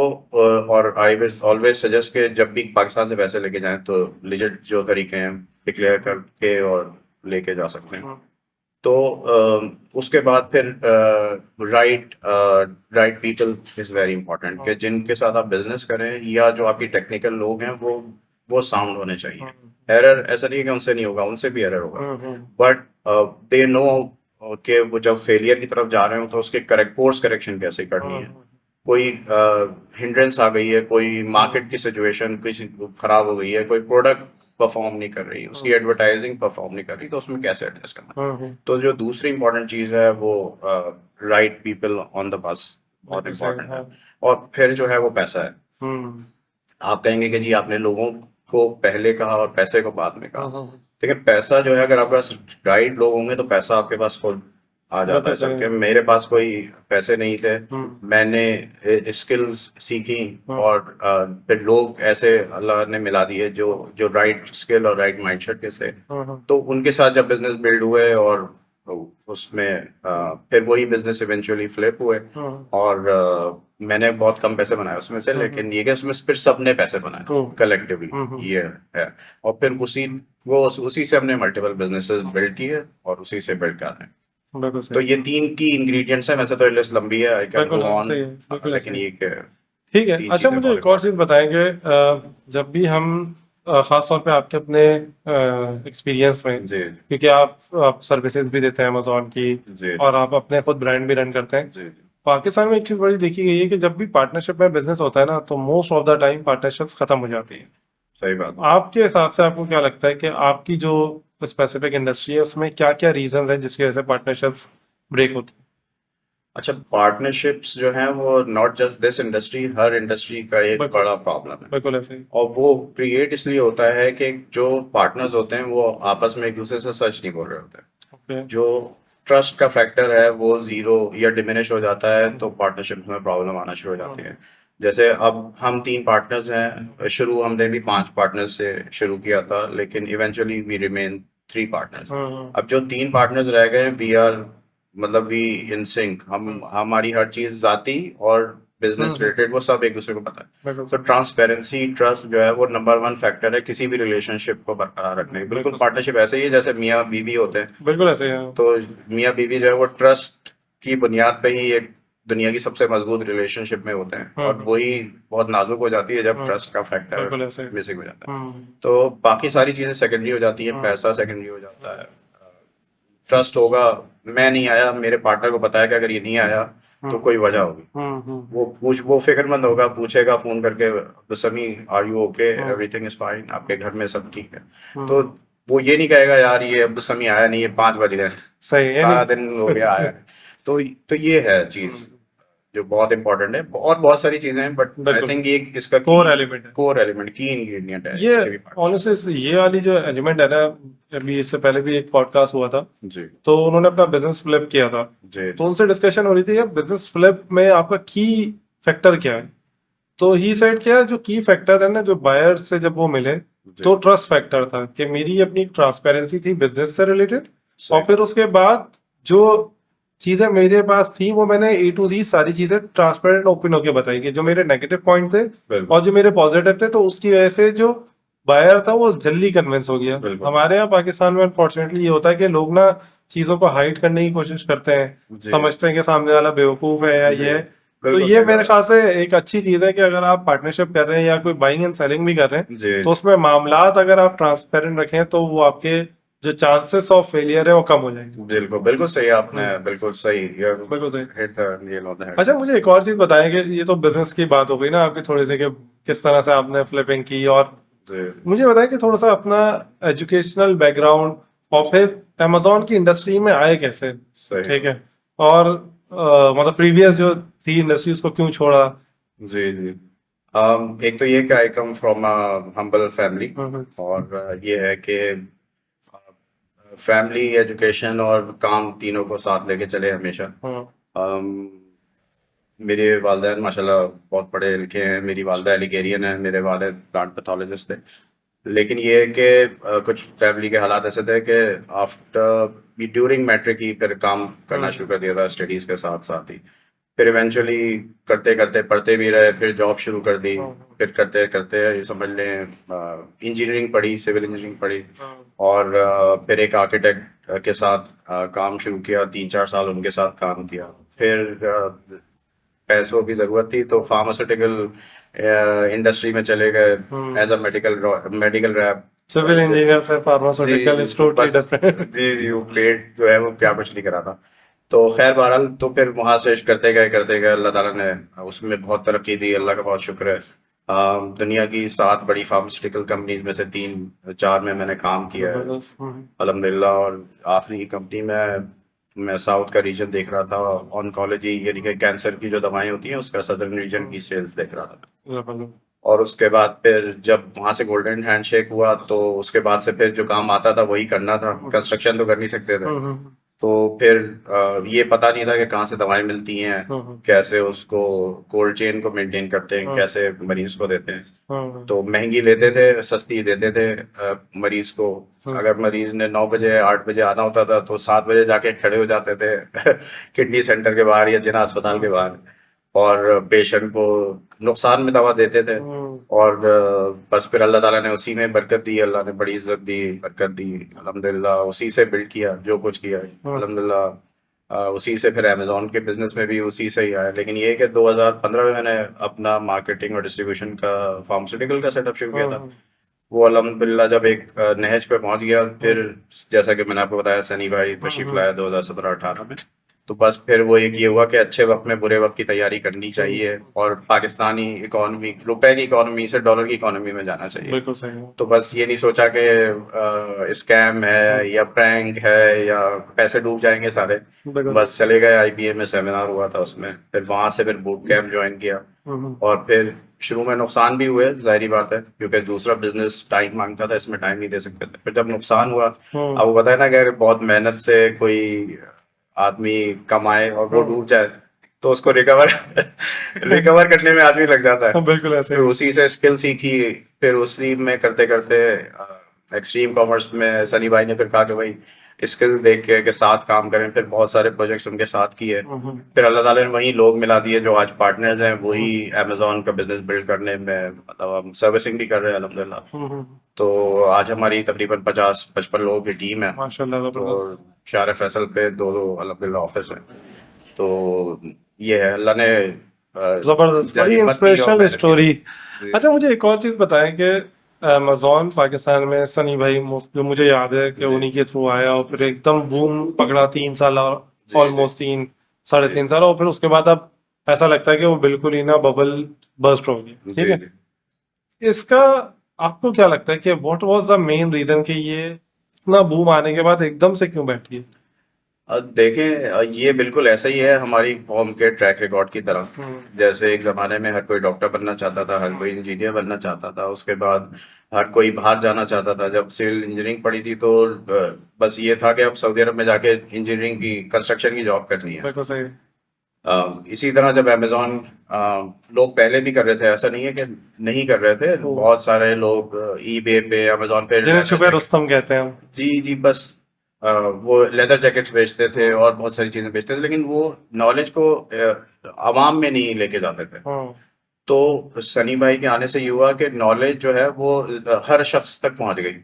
और आई विल ऑलवेज सजेस्ट कि जब भी पाकिस्तान से पैसे लेके जाएं तो लिजिट जो तरीके हैं डिक्लेयर करके और लेके जा सकते हैं। तो उसके बाद फिर right people is very important, कि जिनके साथ आप बिजनेस करें या जो आपकी टेक्निकल लोग हैं वो साउंड होने चाहिए। एरर ऐसा नहीं है कि उनसे नहीं होगा, उनसे भी एरर होगा, बट दे नो कि वो जब फेलियर की तरफ जा रहे हो तो उसके कोर्स करेक्शन कैसे करनी है। कोई हिंड्रेंस आ गई है, कोई मार्केट की सिचुएशन किसी खराब हो गई है, कोई प्रोडक्ट परफॉर्म नहीं कर रही, उसकी एडवर्टाइजिंग परफॉर्म नहीं कर रही, तो उसमें कैसे एडजस्ट करना है। तो जो दूसरी इंपॉर्टेंट चीज है वो right people on the bus, बहुत इंपॉर्टेंट है। और फिर जो है वो पैसा है। आप कहेंगे कि जी आपने लोगों को पहले कहा और पैसे को बाद में कहा। देखिए पैसा जो है, अगर आपके पास राइट लोग होंगे तो पैसा आपके पास खुद आ जाता है। सबके मेरे पास कोई पैसे नहीं थे, मैंने स्किल्स सीखी और फिर लोग ऐसे अल्लाह ने मिला दिए जो जो राइट स्किल और राइट माइंडसेट के थे। तो उनके साथ जब बिजनेस बिल्ड हुए और उसमें फिर वही बिजनेस इवेंचुअली फ्लिप हुए। और मैंने बहुत कम पैसे बनाए उसमें से, लेकिन ये कि उसमें फिर सबने पैसे बनाए कलेक्टिवली, ये है। और फिर उसी से हमने मल्टीपल बिजनेसेस बिल्ड किए और उसी से बिल्ड कर रहे हैं। तो ये 3 की इंग्रेडिएंट्स हैं। वैसे तो लिस्ट लंबी है, आई कैन गो ऑन, लेकिन ये ठीक है। अच्छा, मुझे एक और चीज बताएंगे, जब भी हम खास तौर पे आपके अपने एक्सपीरियंस में, क्योंकि आप सर्विसेज भी देते हैं अमेजोन की और आप अपने खुद ब्रांड भी रन करते हैं। पाकिस्तान में एक चीज बड़ी देखी गई है कि जब भी पार्टनरशिप में बिजनेस होता है ना, तो most of the time partnership खत्म हो जाती है। सही बात। आपके हिसाब से आपको क्या लगता है कि आपकी जो स्पेसिफिक इंडस्ट्री है उसमें क्या क्या रीजंस हैं जिसकी वजह से पार्टनरशिप ब्रेक होती है? अच्छा, पार्टनरशिप्स जो हैं वो not just this industry, her industry का एक बड़ा प्रॉब्लम है। बिल्कुल ऐसे ही। और वो क्रिएट इसलिए होता है कि जो पार्टनर्स होते हैं वो आपस में एक दूसरे से सच नहीं बोल रहे होते। जो ट्रस्ट का फैक्टर है वो जीरो या डिमिनिश हो जाता है, तो पार्टनरशिप में प्रॉब्लम आना शुरू हो जाती है। जैसे अब हम 3 पार्टनर्स हैं, शुरू हमने भी 5 पार्टनर्स से शुरू किया था, लेकिन इवेंचुअली वी रिमेन 3 पार्टनर्स। अब जो 3 पार्टनर्स रह गए, वी आर मतलब वी इन सिंक, हम हमारी हर चीज जाती और बिजनेस रिलेटेड वो सब एक दूसरे को पता है। तो ट्रांसपेरेंसी, ट्रस्ट जो है वो नंबर 1 फैक्टर है किसी भी रिलेशनशिप को बरकरार रखने में। बिल्कुल पार्टनरशिप ऐसे ही है जैसे मियाँ बीवी होते हैं। बिल्कुल ऐसे ही है। तो मियाँ बीवी जो है वो ट्रस्ट की बुनियाद पे ही एक दुनिया की सबसे मजबूत रिलेशनशिप में होते हैं, और वही बहुत नाजुक हो जाती है जब ट्रस्ट का फैक्टर मिसिंग हो जाता है। तो बाकी सारी चीजें सेकेंडरी हो जाती है, पैसा सेकेंडरी हो जाता है। ट्रस्ट होगा, मैं नहीं आया, मेरे पार्टनर को पता है कि अगर ये नहीं आया तो कोई वजह होगी, वो फिक्रमंद होगा, पूछेगा फोन करके, समी are you okay, everything is fine, आपके घर में सब ठीक है। तो वो ये नहीं कहेगा यार ये अब्दुल समी आया नहीं है, 5 बज गए, सही सारा दिन हो गया आया। तो ये है चीज जो बहुत इंपॉर्टेंट है। और बहुत सारी चीजें हैं, बट आई थिंक ये इसका कोर एलिमेंट की इंग्रेडिएंट है ये। किसी भी part ऑनेस्टली ये वाली जो एलिमेंट है ना, अभी इससे पहले भी एक पॉडकास्ट हुआ था जी। तो उन्होंने अपना बिजनेस फ्लिप किया था जी। तो उनसे डिस्कशन हो रही थी बिजनेस फ्लिप में आपका की फैक्टर क्या है। तो ही सेड क्या, जो की फैक्टर है ना, जो बायर से जब वो मिले तो ट्रस्ट फैक्टर था कि मेरी अपनी ट्रांसपेरेंसी थी बिजनेस से रिलेटेड, और फिर उसके बाद जो चीजें मेरे पास थी वो मैंने A to Z सारी चीजें ट्रांसपेरेंट ओपन होकर बताई कि जो मेरे नेगेटिव पॉइंट थे और जो मेरे पॉजिटिव थे, तो उसकी वजह से जो बायर था वो जल्दी कन्विंस हो गया। हमारे यहाँ पाकिस्तान में अनफॉर्चुनेटली ये होता है कि लोग ना चीजों को हाइड करने की कोशिश करते हैं, समझते हैं कि सामने वाला बेवकूफ है या ये। तो ये मेरे ख्याल से एक अच्छी चीज है कि अगर आप पार्टनरशिप कर रहे हैं या कोई बाइंग एंड सेलिंग भी कर रहे हैं तो उसमें मामलात अगर आप ट्रांसपेरेंट रखें तो वो आपके जो चांसेस ऑफ फेलियर है वो कम हो जाएंगे। बिल्कुल बिल्कुल सही, आपने बिल्कुल सही बिल्कुल सही। hit the nail on the head। अच्छा, मुझे एक और चीज बताएं कि ये तो बिजनेस की बात हो गई ना आपकी थोड़ी सी, कि किस तरह से आपने फ्लिपिंग की, और मुझे बताएं कि थोड़ा सा अपना एजुकेशनल बैकग्राउंड और फिर अमेजोन की इंडस्ट्री में आए कैसे। ठीक है। और मतलब प्रीवियस जो थी इंडस्ट्री उसको क्यों छोड़ा। जी जी। एक तो ये कि आई कम फ्रॉम हम्बल फैमिली, और ये है कि फैमिली, एजुकेशन और काम तीनों को साथ लेके चले हमेशा। मेरे वालिदैन माशाल्लाह बहुत पढ़े लिखे हैं, मेरी वालिदा एलिगेरियन है, मेरे वालिद प्लांट पैथोलॉजिस्ट थे। लेकिन ये है कि कुछ फैमिली के हालात ऐसे थे कि आफ्टर ड्यूरिंग मैट्रिक ही फिर काम करना शुरू कर दिया था स्टडीज़ के साथ साथ ही। फिर इवेंचुअली करते करते पढ़ते भी रहे, फिर जॉब शुरू कर दी, फिर करते करते ये समझ लें इंजीनियरिंग पढ़ी, सिविल इंजीनियरिंग पढ़ी, और फिर एक आर्किटेक्ट के साथ काम शुरू किया, 3-4 साल उनके साथ काम किया। फिर पैसों की ज़रूरत थी तो फार्मास्यूटिकल इंडस्ट्री में चले गए as a medical rap. Civil engineer से जी फार्मास्यूटिकल इज जी टोटली बस डिफरेंट। जी वो पेट जो है वो क्या कुछ नहीं करा था। तो खैर बहरहाल तो फिर वहां से करते गए अल्लाह ताला ने उसमें बहुत तरक्की दी, अल्लाह का बहुत शुक्र है। दुनिया की 7 बड़ी फार्मास्यूटिकल कंपनीज में से 3-4 में मैंने काम किया है जबरदस्त। अल्हम्दुलिल्लाह। और आखिरी कंपनी में मैं साउथ का रीजन देख रहा था, ऑन्कोलॉजी यानी कि कैंसर की जो दवाएं होती हैं उसका सदर्न रीजन की सेल्स देख रहा था। जबरदस्त। और उसके बाद फिर जब वहां से गोल्डन हैंडशेक हुआ तो उसके बाद से फिर जो काम आता था वही करना था, कंस्ट्रक्शन तो कर नहीं सकते थे। तो फिर ये पता नहीं था कि कहाँ से दवाएं मिलती हैं, कैसे उसको कोल्ड चेन को मेंटेन करते हैं, कैसे मरीज को देते हैं। तो महंगी लेते थे, सस्ती देते थे मरीज को। अगर मरीज ने 9 बजे 8 बजे आना होता था तो 7 बजे जाके खड़े हो जाते थे किडनी सेंटर के बाहर या जिना अस्पताल के बाहर, और पेशेंट को नुकसान में दवा देते थे। और बस फिर अल्लाह ताला ने उसी में बरकत दी, अल्लाह ने बड़ी इज्जत दी, बरकत दी अल्हम्दुलिल्लाह। उसी से बिल्ड किया जो कुछ किया अल्हम्दुलिल्लाह। उसी से फिर अमेजोन के बिजनेस में भी उसी से ही आया। लेकिन ये है कि 2015 में मैंने अपना मार्केटिंग और डिस्ट्रीब्यूशन का फार्मास्यूटिकल का सेटअप शुरू किया था। वो अल्हम्दुलिल्लाह जब एक नहज पे पहुंच गया, फिर जैसा कि मैंने आपको बताया सनी भाई तशरीफ लाया 2017-18 में। तो बस फिर वो एक ये हुआ कि अच्छे वक्त में बुरे वक्त की तैयारी करनी चाहिए, और पाकिस्तानी इकोनॉमी रुपए की इकोनॉमी से डॉलर की इकोनॉमी में जाना चाहिए। बिल्कुल सही है। तो बस ये नहीं सोचा कि स्कैम है या प्रैंक है या पैसे डूब जाएंगे सारे। बिल्कुल। बस चले गए, आईबीए में सेमिनार हुआ था उसमें, फिर वहां से फिर बूट कैंप ज्वाइन किया। और फिर शुरू में नुकसान भी हुए, जाहिर बात है, क्योंकि दूसरा बिजनेस टाइम मांगता था, इसमें टाइम नहीं दे सकते थे। फिर जब नुकसान हुआ, अब वो बताए ना कि अगर बहुत मेहनत से कोई आदमी कमाए और वो डूब जाए तो उसको रिकवर रिकवर करने में आदमी लग जाता है। बिल्कुल ऐसे फिर ही। उसी से स्किल सीखी, फिर उसी में करते करते एक्सट्रीम कॉमर्स में सनी भाई ने फिर कहा कि भाई स्किल्स देख के साथ काम करें। फिर बहुत सारे प्रोजेक्ट्स उनके साथ किए। फिर अल्लाह ताला ने वही लोग मिला दिए जो आज पार्टनर्स हैं, वही अमेजोन का बिजनेस बिल्ड करने में, मतलब हम सर्विसिंग भी कर रहे हैं अल्हम्दुलिल्लाह। तो आज हमारी तकरीबन 50-55 लोगों की टीम है। माशाल्लाह तो जबरदस्त। शार फैसल पे 2 अल्हम्दुलिल्लाह ऑफिस है। तो ये है, अल्लाह ने जबरदस्त, बड़ी हिम्मत दी और इंस्पिरेशनल मेहनत की। स्टोरी। जी अच्छा, मुझे एक और चीज बताएं कि अमेजोन पाकिस्तान में सनी भाई जो मुझे याद है कि जी उन्हीं के थ्रू आया और फिर एकदम बूम पकड़ा 3 साल, जी जी ऑलमोस्ट 3 साढ़े जी 3 साल, और फिर उसके बाद अब ऐसा लगता है कि वो बिल्कुल ही ना बबल बर्स्ट हो गई। ठीक जी है, जी। इसका आपको क्या लगता है कि what was the main reason कि ये इतना बूम आने के बाद एकदम से क्यों बैठ गई? देखें, ये बिल्कुल ऐसा ही है हमारी कौम के ट्रैक रिकॉर्ड की तरह। जैसे एक ज़माने में हर कोई डॉक्टर बनना चाहता था, हर कोई इंजीनियर बनना चाहता था, उसके बाद हर कोई बाहर जाना चाहता था। जब सिविल इंजीनियरिंग पढ़ी थी तो बस ये था कि अब सऊदी अरब में जाके इंजीनियरिंग की कंस्ट्रक्शन की जॉब करनी है। बिल्कुल सही। इसी तरह जब अमेजोन लोग पहले भी कर रहे थे, ऐसा नहीं है कि नहीं कर रहे थे। बहुत सारे लोग ईबे पे, अमेजोन पे जिन्हें लेदर छुपे जैकेट, रुस्तम कहते हैं हम। जी जी बस वो लेदर जैकेट्स बेचते थे और बहुत सारी चीजें बेचते थे, लेकिन वो नॉलेज को आवाम में नहीं लेके जाते थे। तो सनी भाई के आने से ये हुआ कि नॉलेज जो है वो हर शख्स तक पहुंच गई।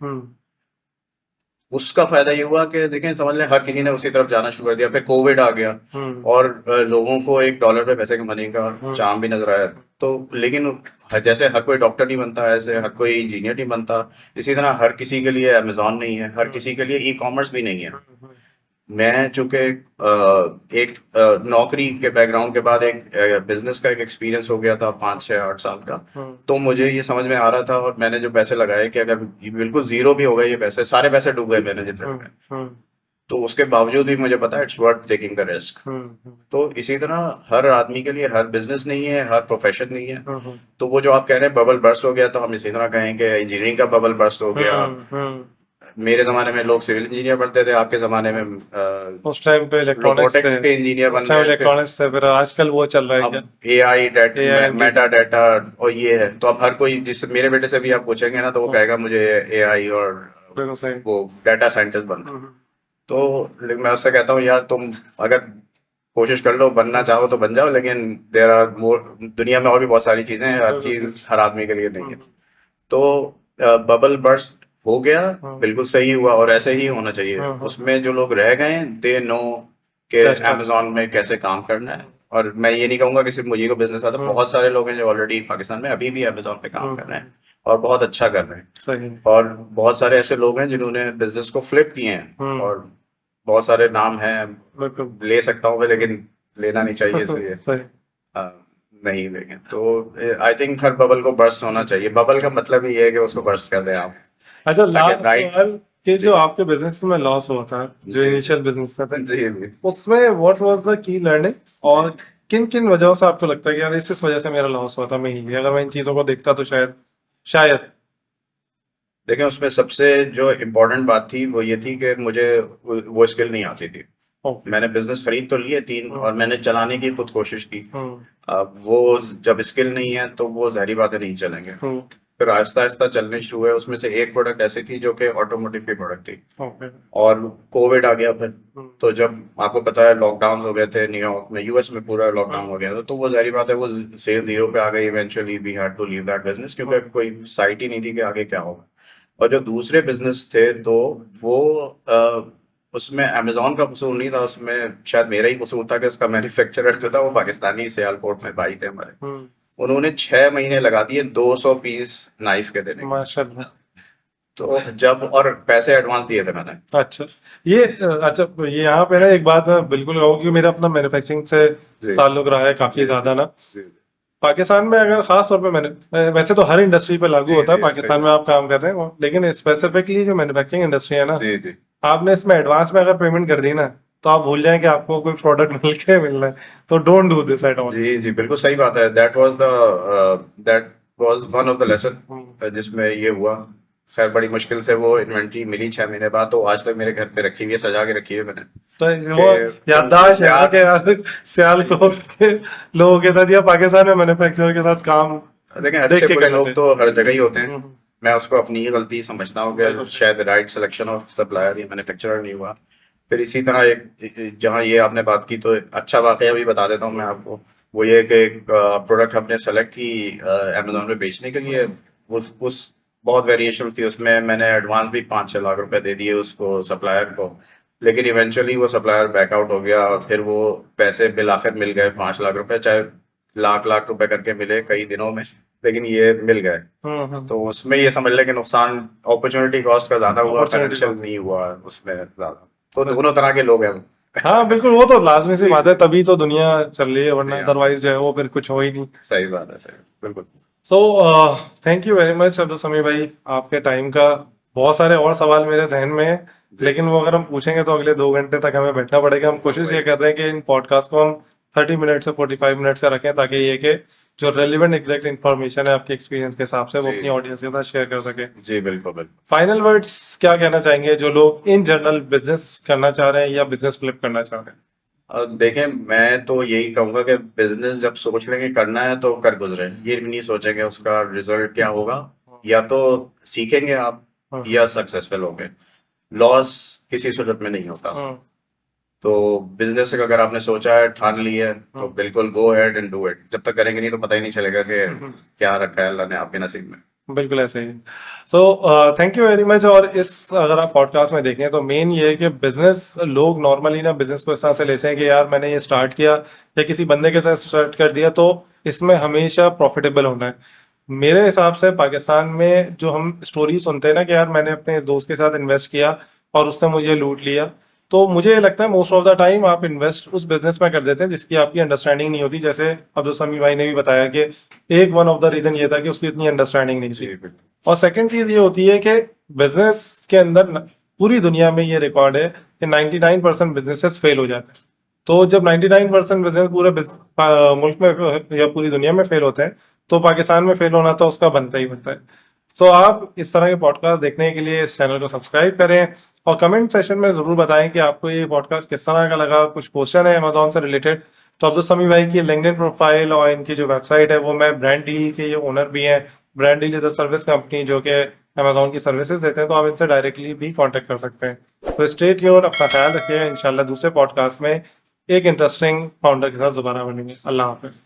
उसका फायदा ये हुआ कि देखें, समझ लें हर किसी ने उसी तरफ जाना शुरू कर दिया। फिर कोविड आ गया और लोगों को $1 पे पैसे कमाने का चाम भी नजर आया। तो लेकिन जैसे हर कोई डॉक्टर नहीं बनता, ऐसे हर कोई इंजीनियर नहीं बनता, इसी तरह हर किसी के लिए अमेजोन नहीं है, हर किसी के लिए ई कॉमर्स भी नहीं है। मैं चूंकि एक नौकरी के बैकग्राउंड के बाद एक बिजनेस का एक एक्सपीरियंस हो गया था 5-6-8 साल का, तो मुझे ये समझ में आ रहा था, और मैंने जो पैसे लगाए कि अगर ये बिल्कुल जीरो भी हो गए, ये पैसे सारे पैसे डूब गए मैंने जितने लगाए, तो उसके बावजूद भी मुझे पता है it's worth taking the risk. तो इसी तरह हर आदमी के लिए हर बिजनेस नहीं है, हर प्रोफेशन नहीं है। तो वो जो आप कह रहे हैं बबल बर्स्ट हो गया, तो हम इसी तरह कहें कि इंजीनियरिंग का बबल बर्स्ट हो गया, मेरे ज़माने में लोग सिविल इंजीनियर बनते थे, आपके ज़माने में उस टाइम पे इलेक्ट्रॉनिक्स थे, रोबोटिक्स के इंजीनियर बन उस टाइम गए, फिर इलेक्ट्रॉनिक्स थे, फिर आजकल वो चल रहा है क्या, अब एआई एआई मेटा डाटा और ये है। तो अब हर कोई, जिस मेरे बेटे से भी आप पूछेंगे ना, तो वो कहेगा मुझे एआई और बिल्कुल सही। वो डाटा साइंटिस्ट बनना है। हम्म, तो लेकिन मैं उससे कहता हूँ यार, तुम अगर कोशिश कर लो, बनना चाहो तो बन जाओ, लेकिन देर आर मोर, दुनिया में और भी बहुत सारी चीजें हैं, हर बिल्कुल सही। चीज हर आदमी के लिए नहीं है। हम्म, तो बबल बर्स्ट हो गया, हम्म, बिल्कुल सही हुआ, और ऐसे ही होना चाहिए। हम्म, उसमें जो लोग रह गए दे नो कि दैट्स अमेजोन में कैसे काम करना है। और मैं ये नहीं कहूंगा कि सिर्फ मुझे को बिजनेस आता है, हम्म, बहुत सारे लोग हैं जो ऑलरेडी पाकिस्तान में अभी भी अमेजोन पे काम कर रहे हम्म, हैं और बहुत अच्छा कर रहे हैं। सही। और बहुत सारे ऐसे लोग हैं जिन्होंने बिजनेस को फ्लिप किए हैं, हम्म, और बहुत सारे नाम हैं, बिल्कुल। ले सकता हूँ मैं, लेकिन लेना नहीं चाहिए इसलिए सही। नहीं लेंगे। तो आई थिंक हर बबल को बर्स्ट होना चाहिए। बबल का मतलब ही है कि उसको बर्स्ट कर दें आप, अच्छा, ताकि लास्ट राइट। सवाल कि जी जो आपके बिजनेस में लॉस हुआ था, जो जी इनिशियल बिजनेस में थे, जी जी उसमें what was the key learning, जी। और किन किन वजहों से आपको लगता है कि यार इस वजह से मेरा लॉस हुआ था, मैं ही अगर मैं इन चीजों को देखता तो शायद शायद। देखें, उसमें सबसे जो इम्पोर्टेंट बात थी वो ये थी कि मुझे वो स्किल नहीं आती थी। ओके। मैंने बिजनेस खरीद तो लिए तीन, हम्म, और मैंने चलाने की खुद कोशिश की। हम्म, अब वो जब स्किल नहीं है तो वो ज़ाहिर बात है नहीं चलेंगे। हम्म, फिर आहिस्ता आहिस्ता चलने शुरू हुए। उसमें से एक प्रोडक्ट ऐसी थी जो कि ऑटोमोटिव की प्रोडक्ट थी, ओके। और कोविड आ गया फिर। हम्म, तो जब आपको पता है लॉकडाउन हो गए थे न्यूयॉर्क में, यूएस में पूरा लॉकडाउन हम्म, हो गया था, तो वो जाहिर बात है वो सेल जीरो पे आ गई। Eventually we had to leave that business, क्योंकि हम्म, कोई साइट ही नहीं थी कि आगे क्या होगा। और जो दूसरे बिजनेस थे, तो वो उसमें अमेजोन का कसूर नहीं था, उसमें शायद मेरा ही कसूर था कि उसका मैन्युफैक्चरर जो था वो पाकिस्तानी सियालकोट में भाई थे हमारे। हम्म, उन्होंने 6 महीने लगा दिए 200 पीस नाइफ के देने के। माशाल्लाह। तो जब, और पैसे एडवांस दिए थे मैंने। अच्छा, ये अच्छा, ये यहाँ पे ना एक बात मैं बिल्कुल कहूँ कि मेरा अपना मैन्युफैक्चरिंग से जी ताल्लुक रहा है काफी जी ज्यादा ना। जी पाकिस्तान में अगर खास तौर पे मैंने, वैसे तो हर इंडस्ट्री पे लागू जी होता है, जी सही पाकिस्तान में आप काम कर रहे हैं लेकिन स्पेसिफिकली जो मैन्युफैक्चरिंग इंडस्ट्री है ना, जी जी आपने इसमें एडवांस में अगर पेमेंट कर दी ना, तो आप भूल जाएं कि आपको कोई प्रोडक्ट मिल के मिल रहा है। तो don't do this at all. जी जी बिल्कुल सही बात है। That was one of the lesson जिसमें ये हुआ। खैर बड़ी मुश्किल से वो इन्वेंट्री मिली 6 महीने बाद, तो आज तक मेरे घर पे रखी हुई है, सजा के रखी है मैंने। तो वो कि तुम याददाश्त है ना कि याद, यार सियालकोट के लोगों के साथ या पाकिस्तान में मैन्युफैक्चरर के साथ काम देखें देख अच्छे के बुरे करना लोग चाहिए। तो हर जगह ही होते हैं। हम्म, मैं उसको अपनी ही गलती समझता हूँ कि बिल्कुल सही। शायद राइट सिलेक्शन ऑफ सप्लायर या मैन्युफैक्चरर नहीं हुआ। फिर इसी तरह एक, जहाँ ये आपने बात की, तो एक अच्छा वाकया भी बता देता हूँ मैं हम्म, आपको। वो ये कि एक प्रोडक्ट हमने सेलेक्ट की अमेजोन पे बेचने के लिए। उस बहुत वेरिएशन थी उसमें, मैंने एडवांस भी 5-6 लाख रुपए दे दिए उसको, सप्लायर को। लेकिन इवेंचुअली वो सप्लायर बैकआउट हो गया, और फिर वो पैसे बिल आखिर मिल गए, 5 लाख रुपए, चाहे लाख लाख रुपए करके मिले कई दिनों में, लेकिन ये मिल गए। हम्म, तो उसमें ये समझ लें कि नुकसान अपॉर्चुनिटी कॉस्ट का ज्यादा हुआ, अपॉर्चुनिटी फाइनेंशियल कॉस्ट। नहीं हुआ उसमें ज्यादा। तो दोनों तरह के लोग हैं। हाँ बिल्कुल, वो तो लाजमी सी जी बात है, तभी तो दुनिया चल रही है, वरना जी हाँ, अदरवाइज जो है वो फिर कुछ हो ही नहीं। सही बात है, सही बिल्कुल। सो thank you very much Abdul समी भाई, आपके टाइम का। बहुत सारे और सवाल मेरे जहन में हैं, जी लेकिन वो अगर हम पूछेंगे तो अगले 2 घंटे तक हमें बैठना पड़ेगा। हम कोशिश ये वही। कर रहे हैं कि इन पॉडकास्ट को हम 30 मिनट से 45 मिनट से रखें, ताकि जी ये कि जो रेलिवेंट एग्जैक्ट इन्फॉर्मेशन है आपके एक्सपीरियंस के हिसाब से वो जी अपनी ऑडियंस के साथ शेयर कर सके। जी बिल्कुल बिल्कुल। फाइनल वर्ड्स क्या कहना चाहेंगे जो लोग इन जनरल बिजनेस करना चाह रहे हैं या बिजनेस फ्लिप करना चाह रहे हैं? अब देखें, मैं तो यही कहूंगा कि बिजनेस जब सोच लेंगे करना है तो कर गुजरे, ये भी नहीं सोचेंगे उसका रिजल्ट क्या होगा। या तो सीखेंगे आप, हम्म, या सक्सेसफुल होंगे। लॉस किसी सूरत में नहीं होता। हम्म, तो बिजनेस अगर आपने सोचा है, ठान ली है, तो हम्म, बिल्कुल go ahead and do it. जब तक करेंगे नहीं तो पता ही नहीं चलेगा कि हम्म, क्या रखा है अल्लाह ने आपके नसीब में। बिल्कुल ऐसे ही। So thank you very much. और इस अगर आप पॉडकास्ट में देखें तो मेन ये है कि बिजनेस, लोग नॉर्मली ना बिजनेस को इस तरह से लेते हैं कि यार मैंने ये स्टार्ट किया या किसी बंदे के साथ स्टार्ट कर दिया तो इसमें हमेशा प्रॉफिटेबल होना है। मेरे हिसाब से पाकिस्तान में जो हम स्टोरी सुनते हैं ना कि यार मैंने अपने दोस्त के साथ इन्वेस्ट किया और उसने मुझे लूट लिया, तो मुझे ये लगता है मोस्ट ऑफ द टाइम आप इन्वेस्ट उस बिजनेस में कर देते हैं जिसकी आपकी अंडरस्टैंडिंग नहीं होती। जैसे अब्दुल समी भाई ने भी बताया कि एक वन ऑफ द रीजन ये था कि उसकी इतनी अंडरस्टैंडिंग नहीं जी थी। बिल्कुल। और सेकंड चीज ये होती है कि बिजनेस के अंदर पूरी दुनिया में ये रिकॉर्ड है कि 99% बिजनेसेस फेल हो जाते हैं। तो जब 99% बिजनेस पूरे मुल्क में या पूरी दुनिया में फेल होते हैं, तो पाकिस्तान में फेल होना तो उसका बनता ही बनता है। तो आप इस तरह के पॉडकास्ट देखने के लिए इस चैनल को सब्सक्राइब करें और कमेंट सेशन में ज़रूर बताएं कि आपको ये पॉडकास्ट किस तरह का लगा। कुछ क्वेश्चन है अमेजोन से रिलेटेड तो अब्दुल समी भाई की लिंक्डइन प्रोफाइल और इनकी जो वेबसाइट है वो मैं ब्रांड डील के ये ओनर भी हैं। Brand deal is a service company जो कि अमेजोन की सर्विसेज देते हैं, तो आप इनसे डायरेक्टली भी कांटेक्ट कर सकते हैं। तो स्टे ट्यून, अपना ख्याल रखिए। इंशाल्लाह दूसरे पॉडकास्ट में एक इंटरेस्टिंग फाउंडर के साथ दोबारा बनेंगे। अल्लाह हाफिज़।